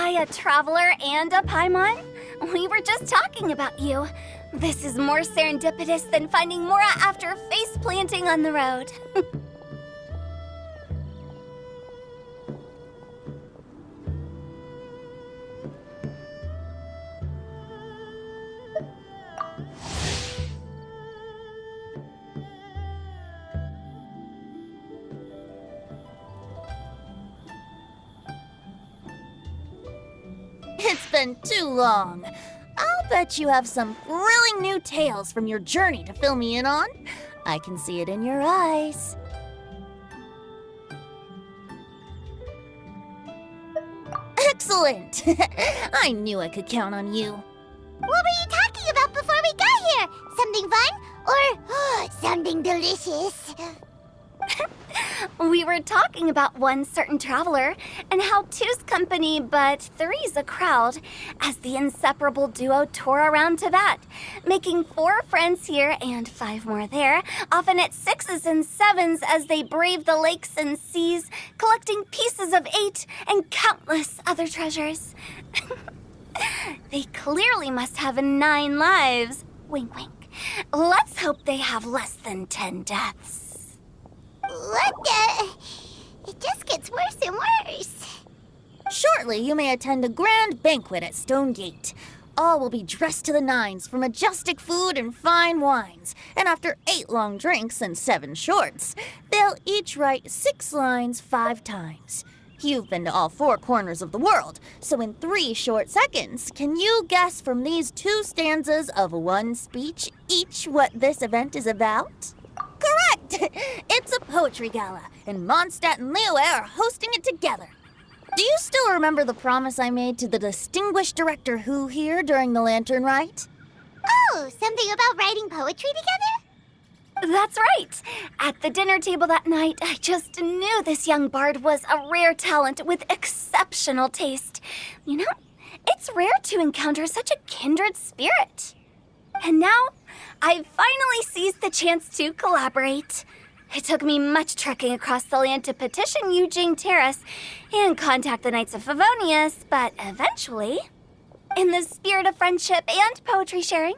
Hi, a traveler and a Paimon. We were just talking about you. This is more serendipitous than finding Mora after face planting on the road. It's been too long. I'll bet you have some thrilling new tales from your journey to fill me in on. I can see it in your eyes. Excellent! I knew I could count on you. What were you talking about before we got here? Something fun? Or something delicious? We were talking about one certain traveler and how two's company but three's a crowd as the inseparable duo tour around Tibet, making 4 friends here and 5 more there, often at 6s and 7s as they brave the lakes and seas, collecting pieces of 8 and countless other treasures. They clearly must have 9 lives. Wink, wink. Let's hope they have less than 10 deaths. What the? It just gets worse and worse. Shortly, you may attend a grand banquet at Stone Gate. All will be dressed to the nines for majestic food and fine wines. And after 8 long drinks and 7 shorts, they'll each write 6 lines 5 times. You've been to all 4 corners of the world, so in 3 short seconds, can you guess from these 2 stanzas of 1 speech each what this event is about? Correct! It's a poetry gala, and Mondstadt and Liyue are hosting it together. Do you still remember the promise I made to the distinguished director Who here during the Lantern Rite? Oh, something about writing poetry together? That's right. At the dinner table that night, I just knew this young bard was a rare talent with exceptional taste. You know, it's rare to encounter such a kindred spirit. And now, I've finally seized the chance to collaborate. It took me much trekking across the land to petition Eugene Terrace and contact the Knights of Favonius, but eventually, in the spirit of friendship and poetry sharing,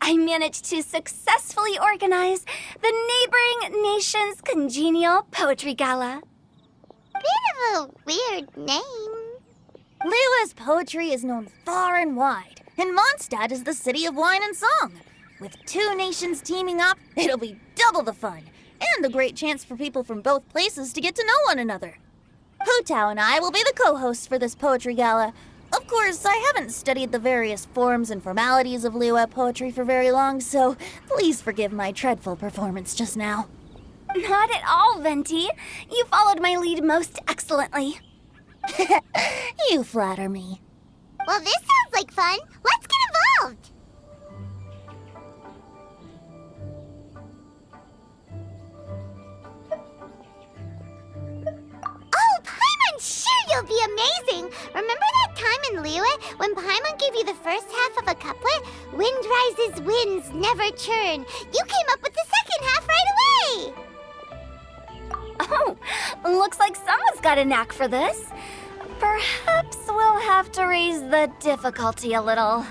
I managed to successfully organize the neighboring nation's congenial poetry gala. Bit of a weird name. Liyue's poetry is known far and wide, and Mondstadt is the city of wine and song. With 2 nations teaming up, it'll be double the fun, and a great chance for people from both places to get to know one another. Hu Tao and I will be the co-hosts for this poetry gala. Of course, I haven't studied the various forms and formalities of Liyue poetry for very long, so please forgive my dreadful performance just now. Not at all, Venti. You followed my lead most excellently. You flatter me. Well, this sounds like fun. Let's get involved. Oh, Paimon, sure you'll be amazing. Remember that time in Liyue when Paimon gave you the first half of a couplet? Wind rises, winds never churn. You came up with the second half right away. Oh, looks like someone's got a knack for this. Perhaps we'll have to raise the difficulty a little.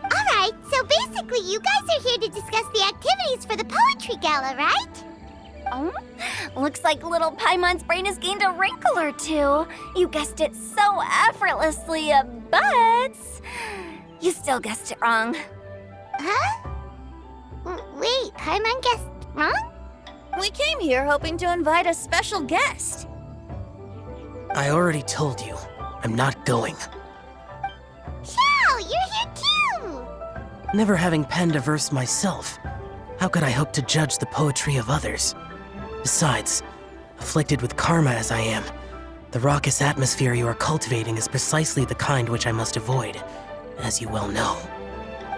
Alright, so basically you guys are here to discuss the activities for the poetry gala, right? Oh, looks like little Paimon's brain has gained a wrinkle or 2. You guessed it so effortlessly, but you still guessed it wrong. Huh? Wait, Paimon guessed wrong? We came here hoping to invite a special guest. I already told you, I'm not going. Xiao, you're here too! Never having penned a verse myself, how could I hope to judge the poetry of others? Besides, afflicted with karma as I am, the raucous atmosphere you are cultivating is precisely the kind which I must avoid, as you well know.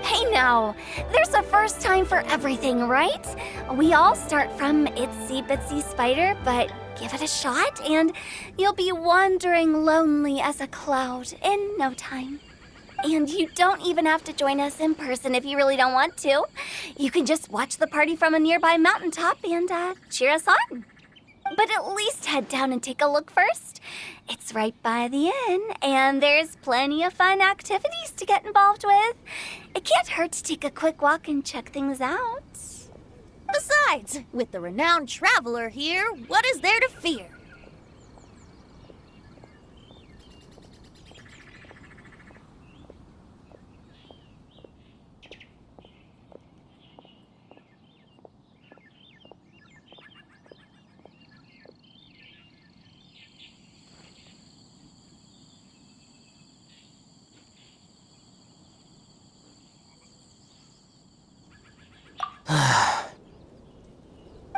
Hey now, there's a first time for everything, right? We all start from itsy bitsy spider, but give it a shot and you'll be wandering lonely as a cloud in no time. And you don't even have to join us in person if you really don't want to. You can just watch the party from a nearby mountaintop and cheer us on. But at least head down and take a look first. It's right by the inn, and there's plenty of fun activities to get involved with. It can't hurt to take a quick walk and check things out. Besides, with the renowned traveler here, what is there to fear?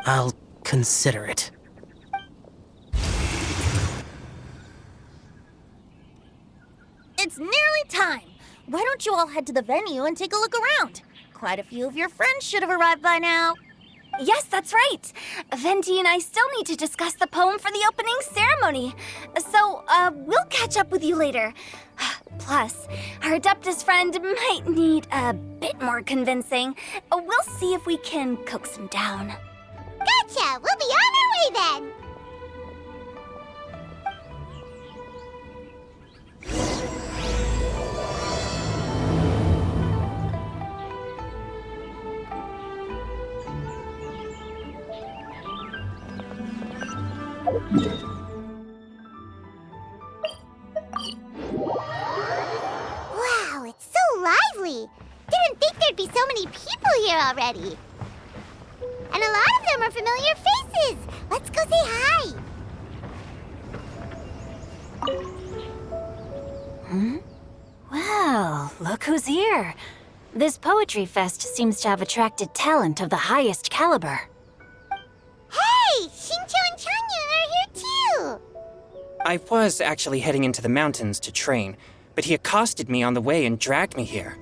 I'll consider it. It's nearly time. Why don't you all head to the venue and take a look around? Quite a few of your friends should have arrived by now. Yes, that's right. Venti and I still need to discuss the poem for the opening ceremony. So, we'll catch up with you later. Plus, our Adeptus friend might need a bit more convincing. We'll see if we can coax him down. Gotcha! We'll be on our way then! Wow, it's so lively! Didn't think there'd be so many people here already. And a lot of them are familiar faces. Let's go say hi. Well, look who's here. This poetry fest seems to have attracted talent of the highest caliber. Hey, Shincho and Changyun are here too. I was actually heading into the mountains to train, but he accosted me on the way and dragged me here.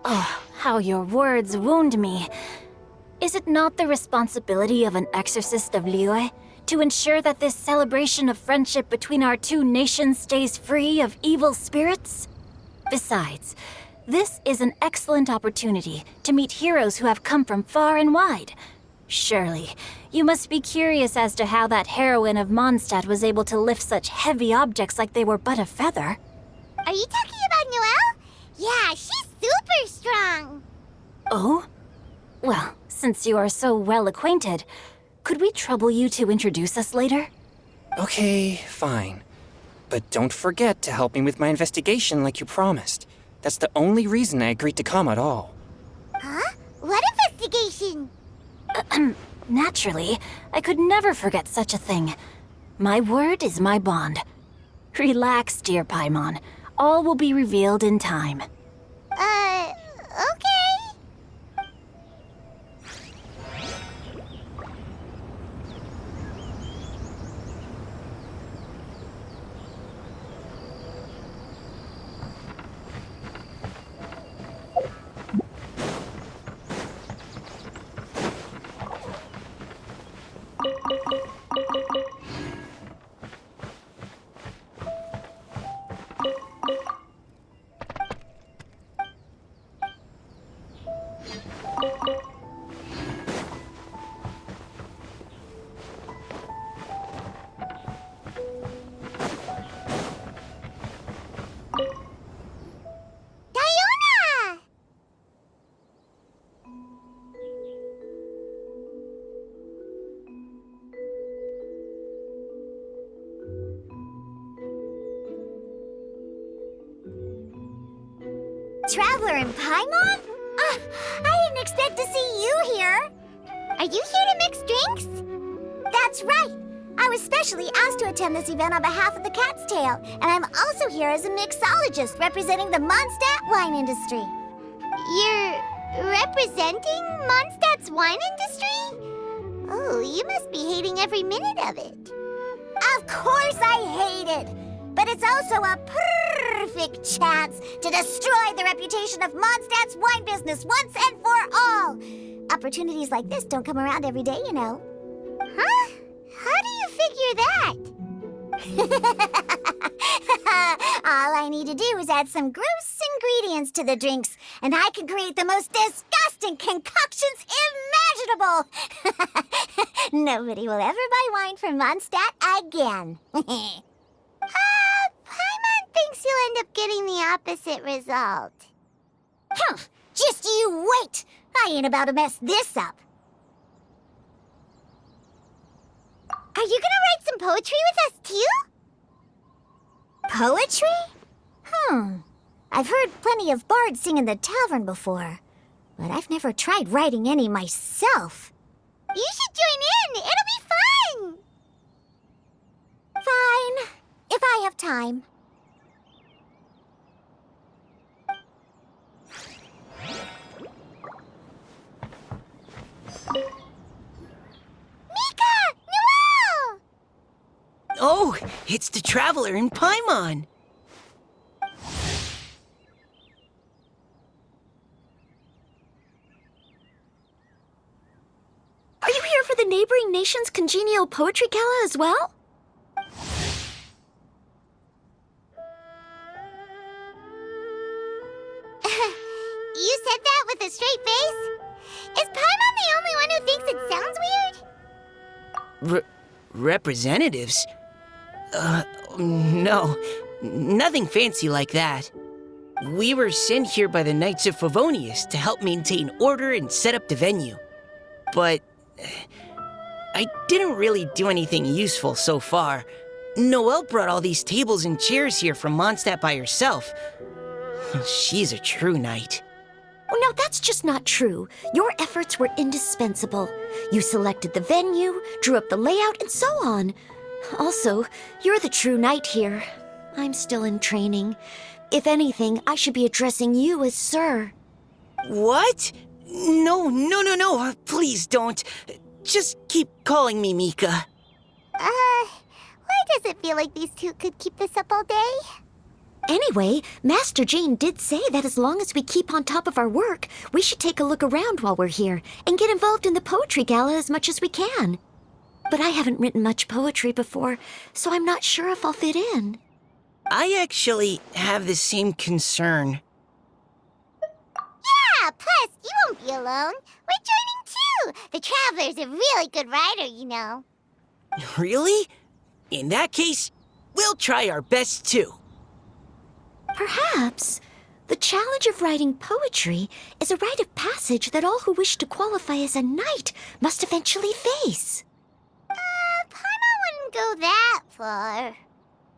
Oh, how your words wound me. Is it not the responsibility of an exorcist of Liyue to ensure that this celebration of friendship between our two nations stays free of evil spirits? Besides, this is an excellent opportunity to meet heroes who have come from far and wide. Surely, you must be curious as to how that heroine of Mondstadt was able to lift such heavy objects like they were but a feather. Are you talking about Noelle? Yeah, she's super strong. Oh? Well, since you are so well acquainted, could we trouble you to introduce us later? Okay, fine. But don't forget to help me with my investigation like you promised. That's the only reason I agreed to come at all. Huh? What investigation? Naturally, I could never forget such a thing. My word is my bond. Relax, dear Paimon. All will be revealed in time. Okay. Diona! Traveler and Paimon? I didn't expect to see you here. Are you here to mix drinks? That's right. I was specially asked to attend this event on behalf of the Cat's Tail, and I'm also here as a mixologist representing the Mondstadt wine industry. You're representing Mondstadt's wine industry? Oh, you must be hating every minute of it. Of course I hate it! But it's also a perfect chance to destroy the reputation of Mondstadt's wine business once and for all. Opportunities like this don't come around every day, you know. Huh? How do you figure that? All I need to do is add some gross ingredients to the drinks, and I can create the most disgusting concoctions imaginable. Nobody will ever buy wine from Mondstadt again. Paimon thinks you'll end up getting the opposite result. Just you wait! I ain't about to mess this up. Are you gonna write some poetry with us, too? Poetry? I've heard plenty of bards sing in the tavern before, but I've never tried writing any myself. You should join in! It'll be fun! Fine, if I have time. Mika! Noelle! Oh, it's the Traveler in Paimon. Are you here for the neighboring nation's congenial poetry gala as well? You said that with a straight face? Is Paimon the only one who thinks it sounds weird? Representatives? No. Nothing fancy like that. We were sent here by the Knights of Favonius to help maintain order and set up the venue. But I didn't really do anything useful so far. Noelle brought all these tables and chairs here from Mondstadt by herself. She's a true knight. Oh, no, that's just not true. Your efforts were indispensable. You selected the venue, drew up the layout, and so on. Also, you're the true knight here. I'm still in training. If anything, I should be addressing you as Sir. What? No. Please don't. Just keep calling me Mika. Why does it feel like these two could keep this up all day? Anyway, Master Jane did say that as long as we keep on top of our work, we should take a look around while we're here and get involved in the poetry gala as much as we can. But I haven't written much poetry before, so I'm not sure if I'll fit in. I actually have the same concern. Yeah, plus, you won't be alone. We're joining too. The Traveler's a really good writer, you know. Really? In that case, we'll try our best too. Perhaps the challenge of writing poetry is a rite of passage that all who wish to qualify as a knight must eventually face. Paimon wouldn't go that far.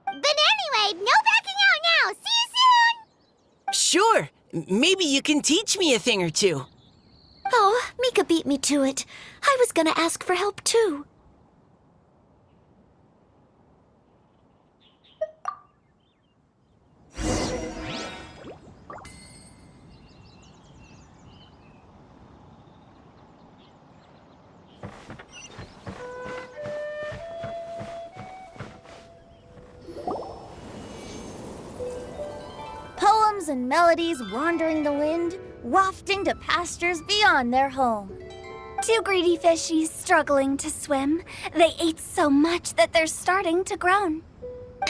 But anyway, no backing out now. See you soon! Sure, maybe you can teach me a thing or two. Oh, Mika beat me to it. I was gonna ask for help too. Poems and melodies wandering the wind, wafting to pastures beyond their home. Two greedy fishies struggling to swim. They ate so much that they're starting to groan.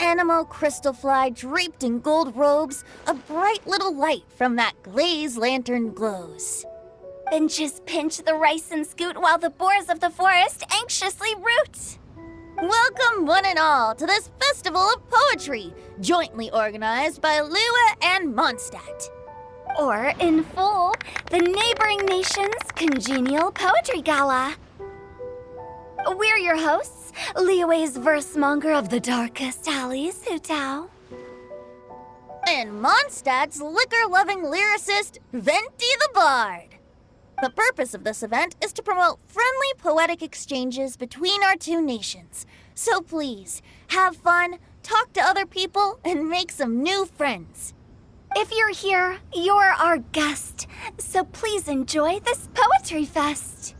Animal crystal fly draped in gold robes, a bright little light from that glazed lantern glows. Benches pinch the rice and scoot while the boars of the forest anxiously root. Welcome one and all to this festival of poetry, jointly organized by Lua and Mondstadt. Or, in full, the neighboring nation's congenial poetry gala. We're your hosts, Liyue's versemonger of the darkest alleys, Hutao. And Mondstadt's liquor-loving lyricist, Venti the Bard. The purpose of this event is to promote friendly poetic exchanges between our two nations. So please, have fun, talk to other people, and make some new friends. If you're here, you're our guest, so please enjoy this poetry fest.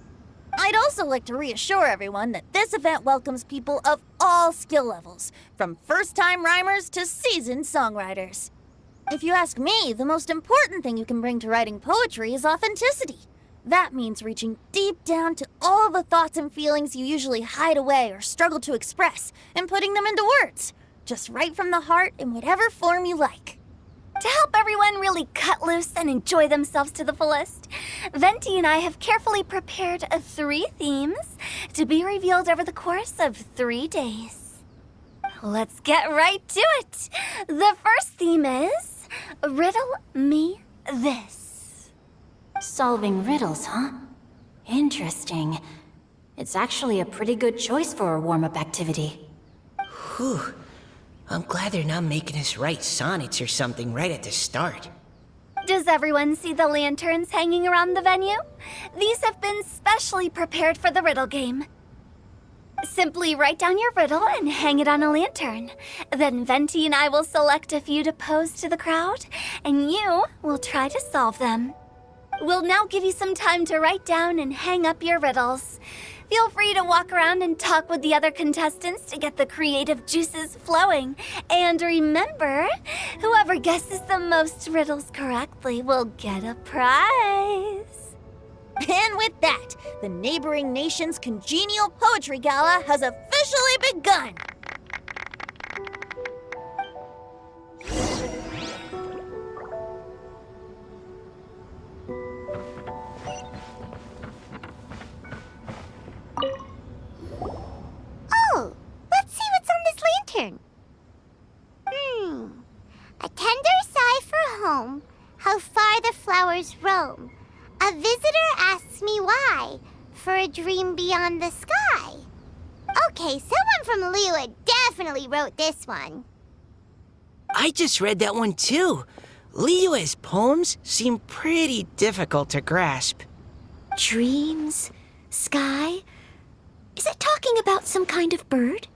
I'd also like to reassure everyone that this event welcomes people of all skill levels, from first-time rhymers to seasoned songwriters. If you ask me, the most important thing you can bring to writing poetry is authenticity. That means reaching deep down to all the thoughts and feelings you usually hide away or struggle to express and putting them into words, just right from the heart in whatever form you like. To help everyone really cut loose and enjoy themselves to the fullest, Venti and I have carefully prepared 3 themes to be revealed over the course of 3 days. Let's get right to it. The first theme is Riddle Me This. Solving riddles, huh? Interesting. It's actually a pretty good choice for a warm-up activity. Whew. I'm glad they're not making us write sonnets or something right at the start. Does everyone see the lanterns hanging around the venue? These have been specially prepared for the riddle game. Simply write down your riddle and hang it on a lantern. Then Venti and I will select a few to pose to the crowd, and you will try to solve them. We'll now give you some time to write down and hang up your riddles. Feel free to walk around and talk with the other contestants to get the creative juices flowing. And remember, whoever guesses the most riddles correctly will get a prize. And with that, the neighboring nation's congenial poetry gala has officially begun. Oh, let's see what's on this lantern. A tender sigh for home, how far the flowers roam. A visitor asks me why, for a dream beyond the sky. Okay, someone from Liyue definitely wrote this one. I just read that one too. Liyue's poems seem pretty difficult to grasp. Dreams? Sky? Is it talking about some kind of bird?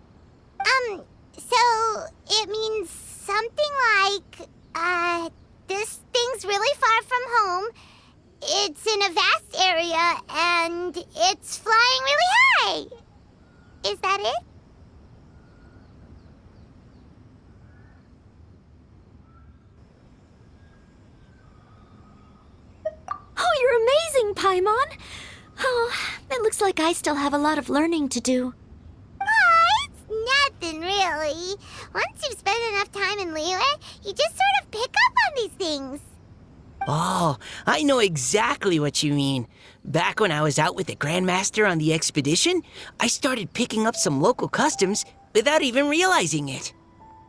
So it means something like, this thing's really far from home. It's in a vast area, and it's flying really high. Is that it? Oh, you're amazing, Paimon! Oh, it looks like I still have a lot of learning to do. It's nothing, really. Once you've spent enough time in Liyue, you just sort of pick up on these things. Oh, I know exactly what you mean. Back when I was out with the Grandmaster on the expedition, I started picking up some local customs without even realizing it.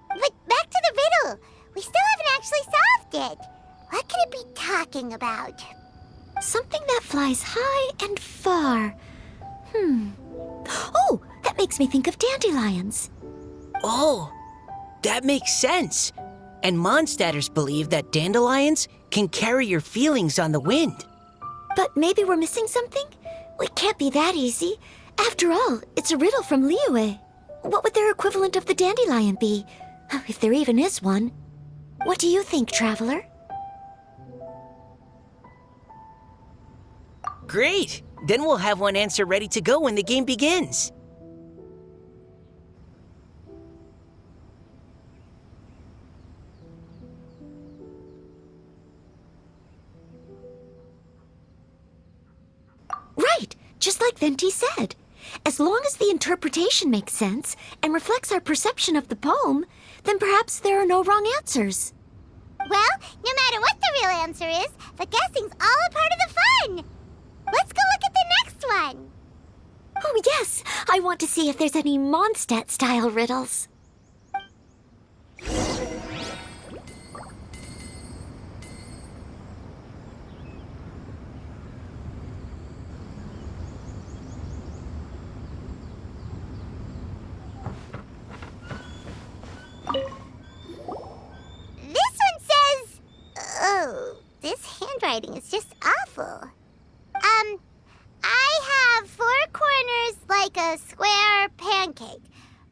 But back to the riddle. We still haven't actually solved it. What could it be talking about? Something that flies high and far. Oh, that makes me think of dandelions. Oh, that makes sense. And Mondstadters believe that dandelions can carry your feelings on the wind. But maybe we're missing something? It can't be that easy. After all, it's a riddle from Liyue. What would their equivalent of the dandelion be? If there even is one. What do you think, Traveler? Great! Then we'll have one answer ready to go when the game begins. Right, just like Venti said. As long as the interpretation makes sense and reflects our perception of the poem, then perhaps there are no wrong answers. Well, no matter what the real answer is, the guessing's all a part of the fun. Let's go look at the next one. Oh, yes, I want to see if there's any Mondstadt-style riddles. This one says... Oh, this handwriting is just awful. I have 4 corners like a square pancake,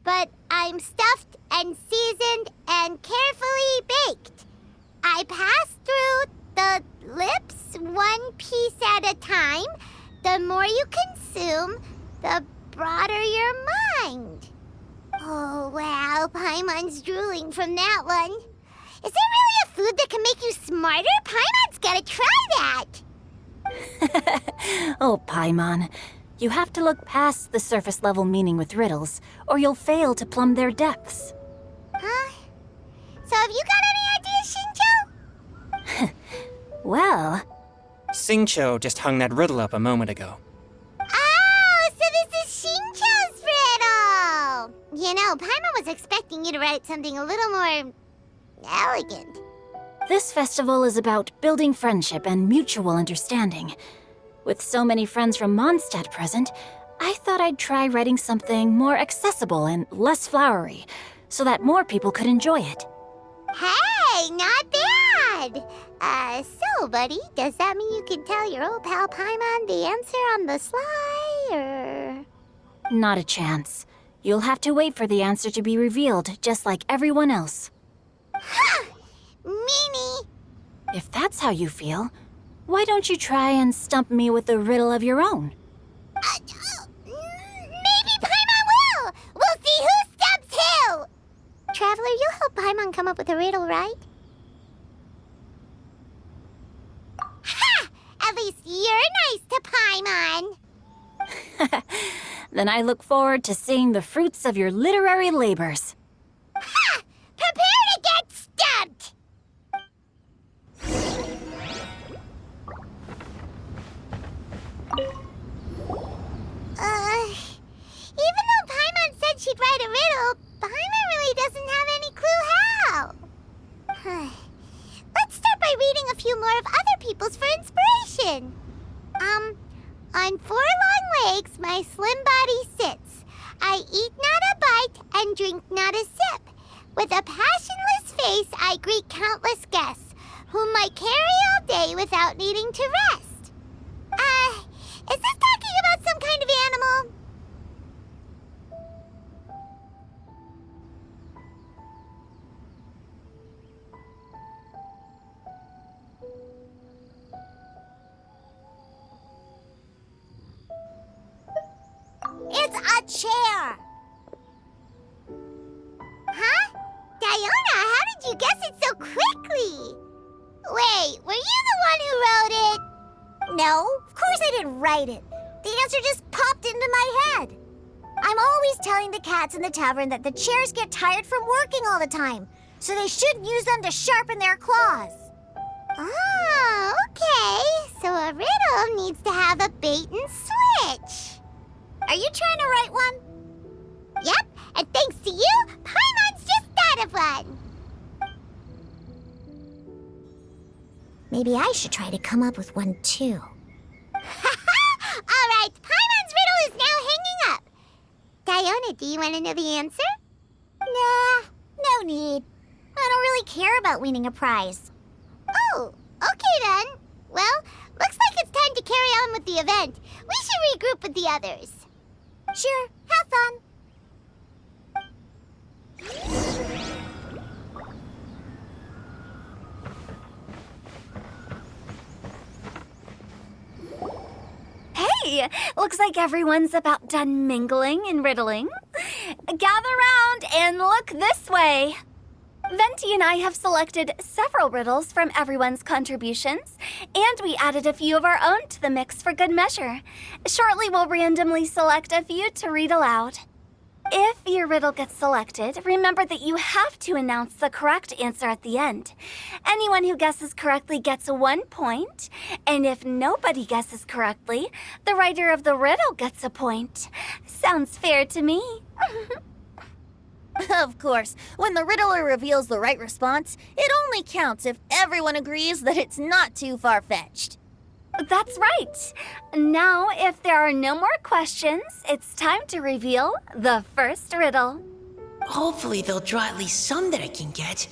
but I'm stuffed and seasoned and carefully baked. I pass through the lips 1 piece at a time. The more you consume, the broader your mind. Oh, wow, Paimon's drooling from that one. Is there really a food that can make you smarter? Paimon's gotta try that. Oh, Paimon. You have to look past the surface level meaning with riddles, or you'll fail to plumb their depths. Huh? So have you got any ideas, Shinjo? Well, Singcho just hung that riddle up a moment ago. Oh, so this is Shincho's riddle! You know, Paimon was expecting you to write something a little more elegant. this festival is about building friendship and mutual understanding. With so many friends from Mondstadt present, I thought I'd try writing something more accessible and less flowery, so that more people could enjoy it. Hey, not bad! So, buddy, does that mean you can tell your old pal Paimon the answer on the sly, or...? Not a chance. You'll have to wait for the answer to be revealed, just like everyone else. Ha! Meanie! If that's how you feel, why don't you try and stump me with a riddle of your own? Maybe Paimon will! We'll see who stumps who! Traveler, you'll help Paimon come up with a riddle, right? Ha! At least you're nice to Paimon! Then I look forward to seeing the fruits of your literary labors. Ha! Prepare to get stumped! Even though Paimon said she'd write a riddle, Paimon really doesn't have any clue how. Let's start by reading a few more of other people's for inspiration. On 4 long legs my slim body sits. I eat not a bite and drink not a sip. With a passionless face I greet countless guests, whom I carry all day without needing to rest. Is this talking about some kind of animal? It's a chair! Huh? Diona, how did you guess it so quickly? Wait, were you the one who wrote it? No, of course I didn't write it. The answer just popped into my head. I'm always telling the cats in the tavern that the chairs get tired from working all the time, so they shouldn't use them to sharpen their claws. Oh, okay. So a riddle needs to have a bait and switch. Are you trying to write one? Yep, and thanks to you, Paimon's just thought of one. Maybe I should try to come up with one too. All right, Paimon's riddle is now hanging up. Diona, do you want to know the answer? Nah, no need. I don't really care about winning a prize. Oh, okay then. Well, looks like it's time to carry on with the event. We should regroup with the others. Sure, have fun. Hey, looks like everyone's about done mingling and riddling. Gather round and look this way. Venti and I have selected several riddles from everyone's contributions, and we added a few of our own to the mix for good measure. Shortly, we'll randomly select a few to read aloud. If your riddle gets selected, remember that you have to announce the correct answer at the end. Anyone who guesses correctly gets 1 point, and if nobody guesses correctly, the writer of the riddle gets a point. Sounds fair to me. Of course, when the riddler reveals the right response, it only counts if everyone agrees that it's not too far-fetched. That's right. Now, if there are no more questions, it's time to reveal the first riddle. Hopefully they'll draw at least some that I can get.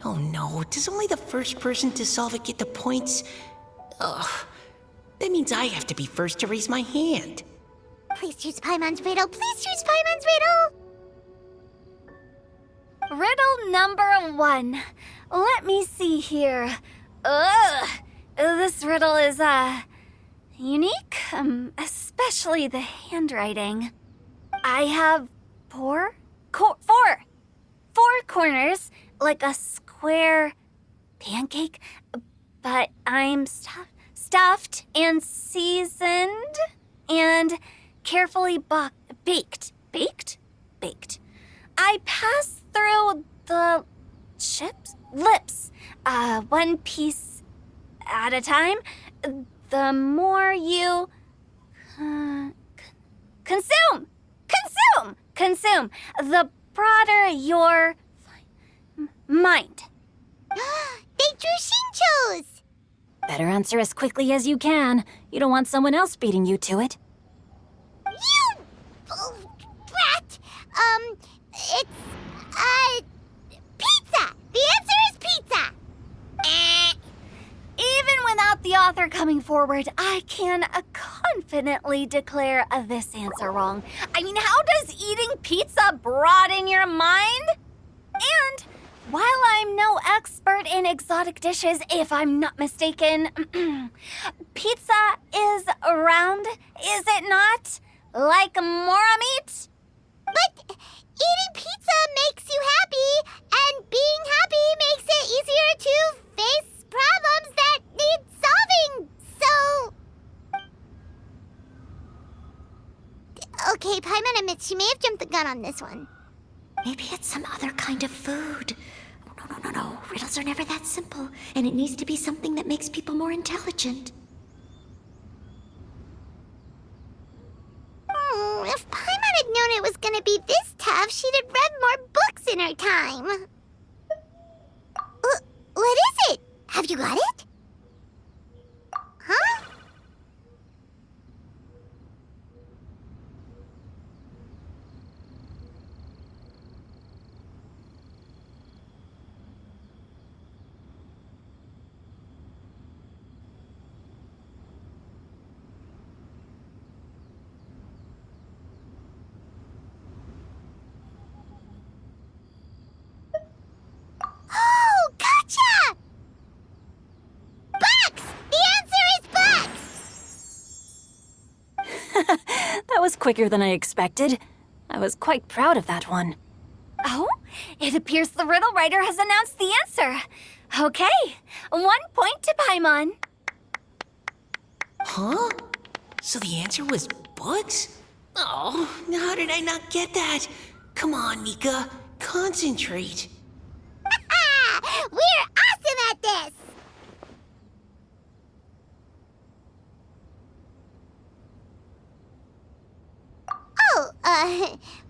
Oh no, does only the first person to solve it get the points? Ugh, that means I have to be first to raise my hand. Please choose Paimon's riddle. Please choose Paimon's riddle. Riddle number 1. Let me see here. Ugh. This riddle is, unique, especially the handwriting. I have four corners, like a square pancake, but I'm stuffed stuffed and seasoned and carefully baked. Baked? Baked. I pass through the lips, one piece at a time. The more you consume, the broader your mind. They drew Shinchos! Better answer as quickly as you can. You don't want someone else beating you to it. You brat! It's, pizza! The answer is pizza! Even without the author coming forward, I can confidently declare this answer wrong. I mean, how does eating pizza broaden your mind? And while I'm no expert in exotic dishes, if I'm not mistaken, pizza is round, is it not? Like mora meat? But eating pizza makes you happy, and being happy makes it easier to face problems that need solving, so... Okay, Paimon admits she may have jumped the gun on this one. Maybe it's some other kind of food. No. Riddles are never that simple, and it needs to be something that makes people more intelligent. If Paimon had known it was gonna be this tough, she'd have read more books in her time. What is it? Have you got it? Huh? Oh, gotcha! Bucks! The answer is bucks! That was quicker than I expected. I was quite proud of that one. Oh, it appears the riddle writer has announced the answer. Okay, 1 point to Paimon. Huh? So the answer was bugs? Oh, how did I not get that? Come on, Mika. Concentrate. We're awesome at this! Oh,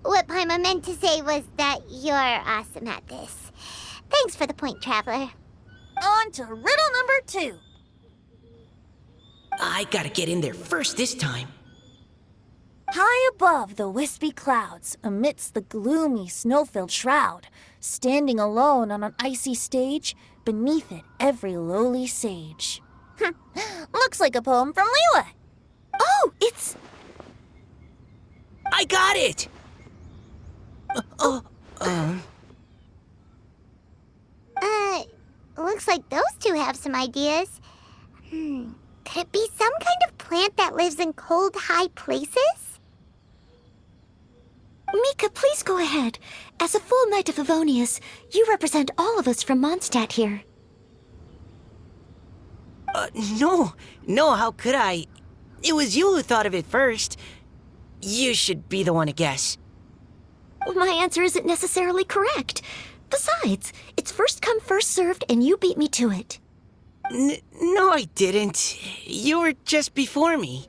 what Paimon meant to say was that you're awesome at this. Thanks for the point, Traveler. On to riddle number 2. I gotta get in there first this time. High above the wispy clouds, amidst the gloomy snow-filled shroud, standing alone on an icy stage, beneath it every lowly sage. Looks like a poem from Liyue. Oh, it's... I got it! Looks like those two have some ideas. Could it be some kind of plant that lives in cold, high places? Mika, please go ahead. As a full Knight of Favonius, you represent all of us from Mondstadt here. No, how could I? It was you who thought of it first. You should be the one to guess. My answer isn't necessarily correct. Besides, it's first come, first served, and you beat me to it. No, I didn't. You were just before me.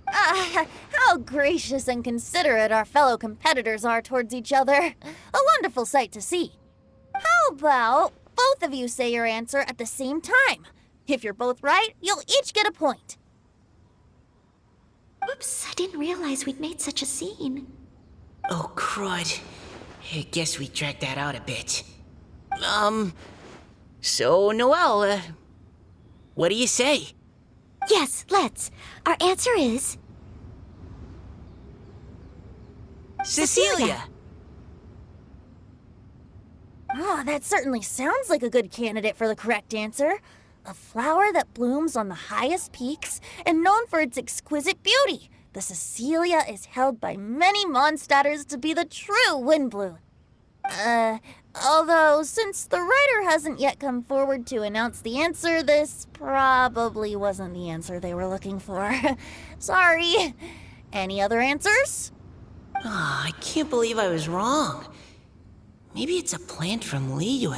How gracious and considerate our fellow competitors are towards each other. A wonderful sight to see. How about both of you say your answer at the same time? If you're both right, you'll each get a point. Oops, I didn't realize we'd made such a scene. Oh, crud. I guess we dragged that out a bit. So, Noelle, what do you say? Yes, let's. Our answer is... Cecilia! Oh, that certainly sounds like a good candidate for the correct answer. A flower that blooms on the highest peaks and known for its exquisite beauty. The Cecilia is held by many Mondstadters to be the true Windbloom. Although, since the writer hasn't yet come forward to announce the answer, this probably wasn't the answer they were looking for. Sorry. Any other answers? I can't believe I was wrong. Maybe it's a plant from Liyue.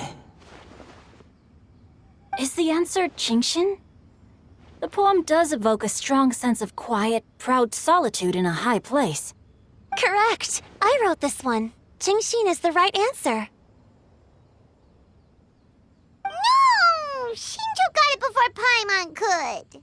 Is the answer Genshin? The poem does evoke a strong sense of quiet, proud solitude in a high place. Correct. I wrote this one. Genshin is the right answer. No! Shinjo got it before Paimon could.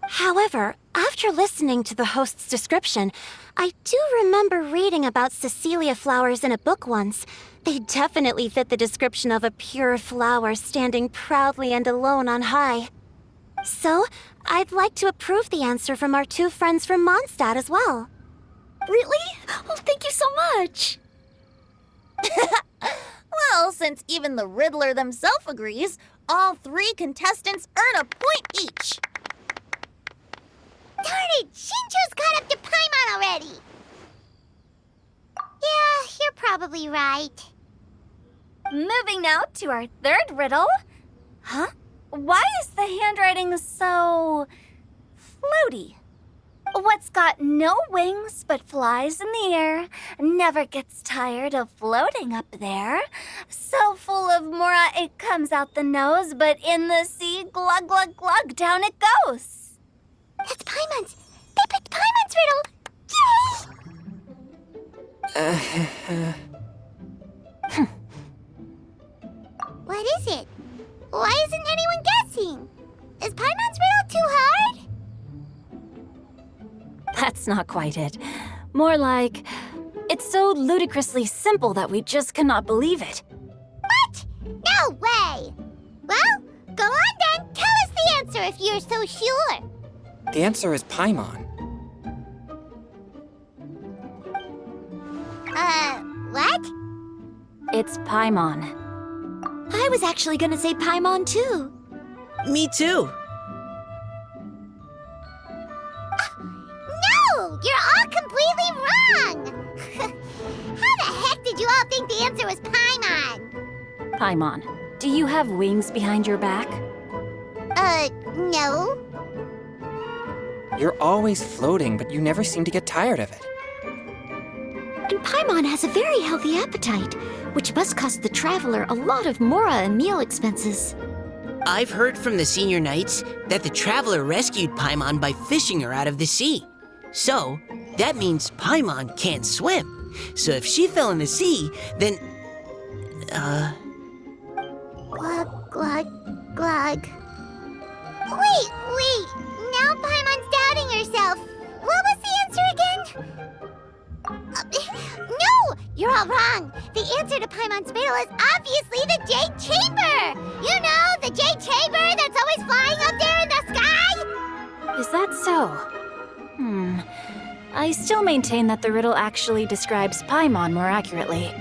However, after listening to the host's description, I do remember reading about Cecilia flowers in a book once. They definitely fit the description of a pure flower standing proudly and alone on high. So, I'd like to approve the answer from our two friends from Mondstadt as well. Really? Oh, thank you so much! Well, since even the Riddler themselves agrees, all 3 contestants earn a point each. Darn it! Shinjo's caught up to Paimon already! Yeah, you're probably right. Moving now to our third riddle. Huh? Why is the handwriting so floaty? What's got no wings but flies in the air, never gets tired of floating up there. So full of mora it comes out the nose, but in the sea, glug glug glug, down it goes. That's Paimon's! They picked Paimon's riddle! Yay! What is it? Why isn't anyone guessing? Is Paimon's riddle too hard? That's not quite it. More like, it's so ludicrously simple that we just cannot believe it. What? No way! Well, go on then. Tell us the answer if you're so sure. The answer is Paimon. What? It's Paimon. I was actually gonna say Paimon too. Me too. No! You're all completely wrong! How the heck did you all think the answer was Paimon? Paimon, do you have wings behind your back? No. You're always floating, but you never seem to get tired of it. And Paimon has a very healthy appetite, which must cost the traveler a lot of mora and meal expenses. I've heard from the senior knights that the traveler rescued Paimon by fishing her out of the sea. So, that means Paimon can't swim. So if she fell in the sea, then... Glug, glug, glug. Wait! Now Paimon's doubting herself. What was the answer again? No! You're all wrong. The answer to Paimon's riddle is obviously the Jade Chamber! You know, the Jade Chamber that's always flying up there in the sky? Is that so? I still maintain that the riddle actually describes Paimon more accurately.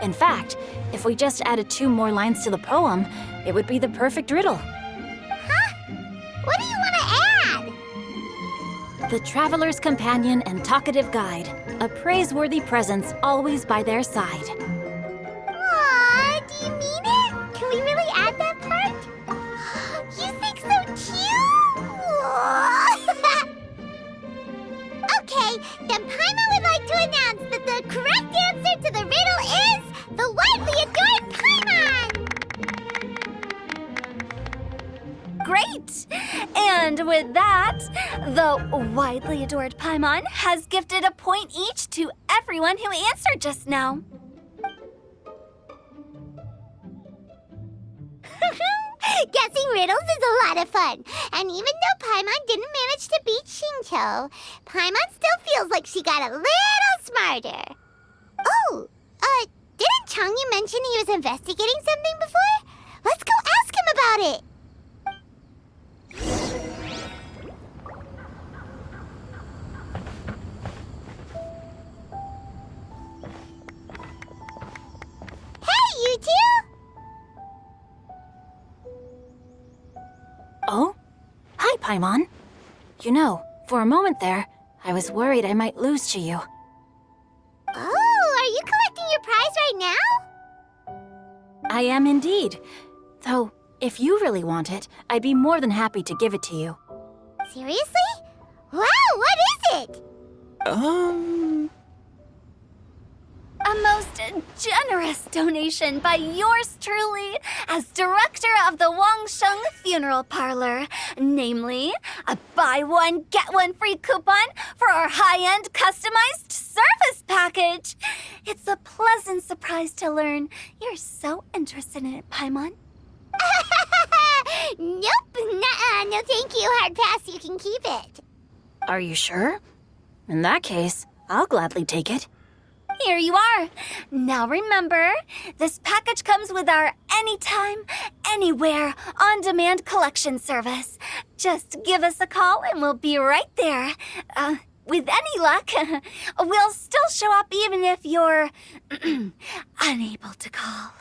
In fact, if we just added 2 more lines to the poem, it would be the perfect riddle. Huh? What do you want to add? The traveler's companion and talkative guide, a praiseworthy presence always by their side. Aw, do you mean it? Can we really add that part? You think so cute? Okay, then Paimon would like to announce that the correct answer to the riddle is the widely adored Paimon! Great! And with that, the widely adored Paimon has gifted a point each to everyone who answered just now. Guessing riddles is a lot of fun. And even though Paimon didn't manage to beat Shinjo, Paimon still feels like she got a little smarter. Oh, didn't Changyu mention he was investigating something before? Let's go ask him about it. Hey, you two! Oh? Hi, Paimon. You know, for a moment there, I was worried I might lose to you. Oh, are you collecting your prize right now? I am indeed. Though, if you really want it, I'd be more than happy to give it to you. Seriously? Wow, what is it? A most generous donation by yours truly as director of the Wangsheng Funeral Parlor. Namely, a buy one, get one free coupon for our high-end customized service package. It's a pleasant surprise to learn you're so interested in it, Paimon. Nope, nuh-uh, no thank you, hard pass, you can keep it. Are you sure? In that case, I'll gladly take it. Here you are. Now remember, this package comes with our anytime, anywhere, on-demand collection service. Just give us a call and we'll be right there. With any luck, we'll still show up even if you're unable to call.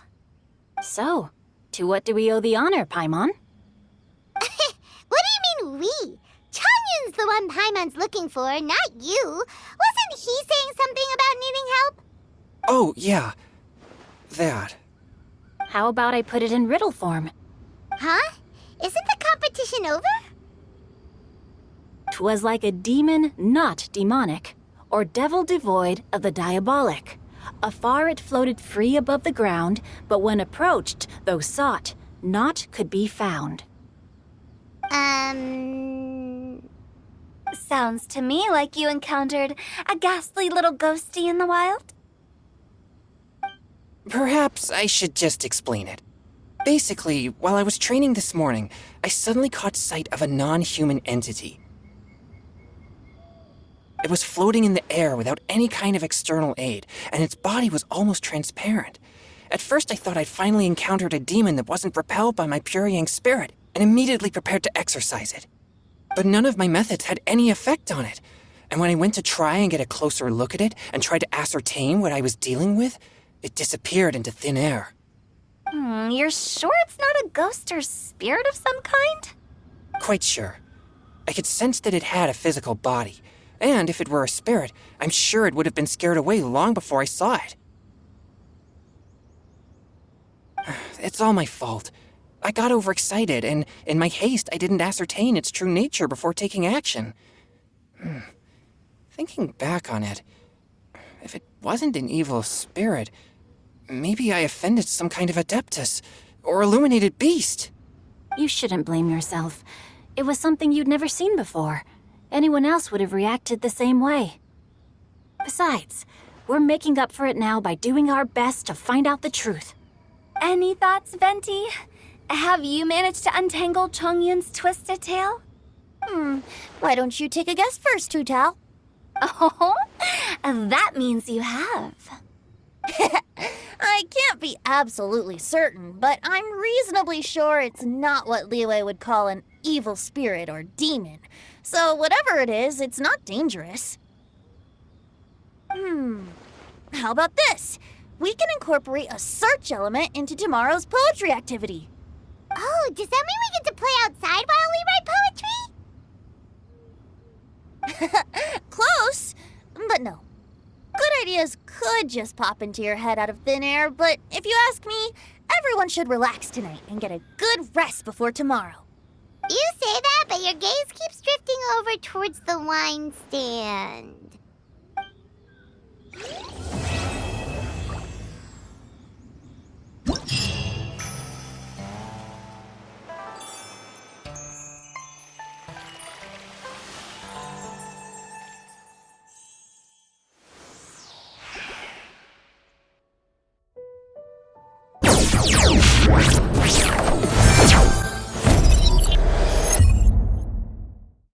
So, to what do we owe the honor, Paimon? What do you mean we? Changyun's the one Paimon's looking for, not you. Wasn't he saying something about needing help? Oh, yeah. That. How about I put it in riddle form? Huh? Isn't the competition over? 'Twas like a demon not demonic, or devil devoid of the diabolic. Afar it floated free above the ground, but when approached, though sought, naught could be found. Sounds to me like you encountered a ghastly little ghostie in the wild. Perhaps I should just explain it. Basically, while I was training this morning, I suddenly caught sight of a non-human entity. It was floating in the air without any kind of external aid, and its body was almost transparent. At first I thought I'd finally encountered a demon that wasn't propelled by my pure yang spirit, and immediately prepared to exorcise it. But none of my methods had any effect on it, and when I went to try and get a closer look at it and tried to ascertain what I was dealing with, it disappeared into thin air. You're sure it's not a ghost or spirit of some kind? Quite sure. I could sense that it had a physical body, and if it were a spirit, I'm sure it would have been scared away long before I saw it. It's all my fault. I got overexcited, and in my haste, I didn't ascertain its true nature before taking action. Thinking back on it, if it wasn't an evil spirit, maybe I offended some kind of adeptus or illuminated beast. You shouldn't blame yourself. It was something you'd never seen before. Anyone else would have reacted the same way. Besides, we're making up for it now by doing our best to find out the truth. Any thoughts, Venti? Have you managed to untangle Chongyun's twisted tail? Why don't you take a guess first, Tutal? Oh, that means you have. I can't be absolutely certain, but I'm reasonably sure it's not what Liyue would call an evil spirit or demon. So whatever it is, it's not dangerous. How about this? We can incorporate a search element into tomorrow's poetry activity. Oh, does that mean we get to play outside while we write poetry? Close, but no. Good ideas could just pop into your head out of thin air, but if you ask me, everyone should relax tonight and get a good rest before tomorrow. You say that, but your gaze keeps drifting over towards the wine stand.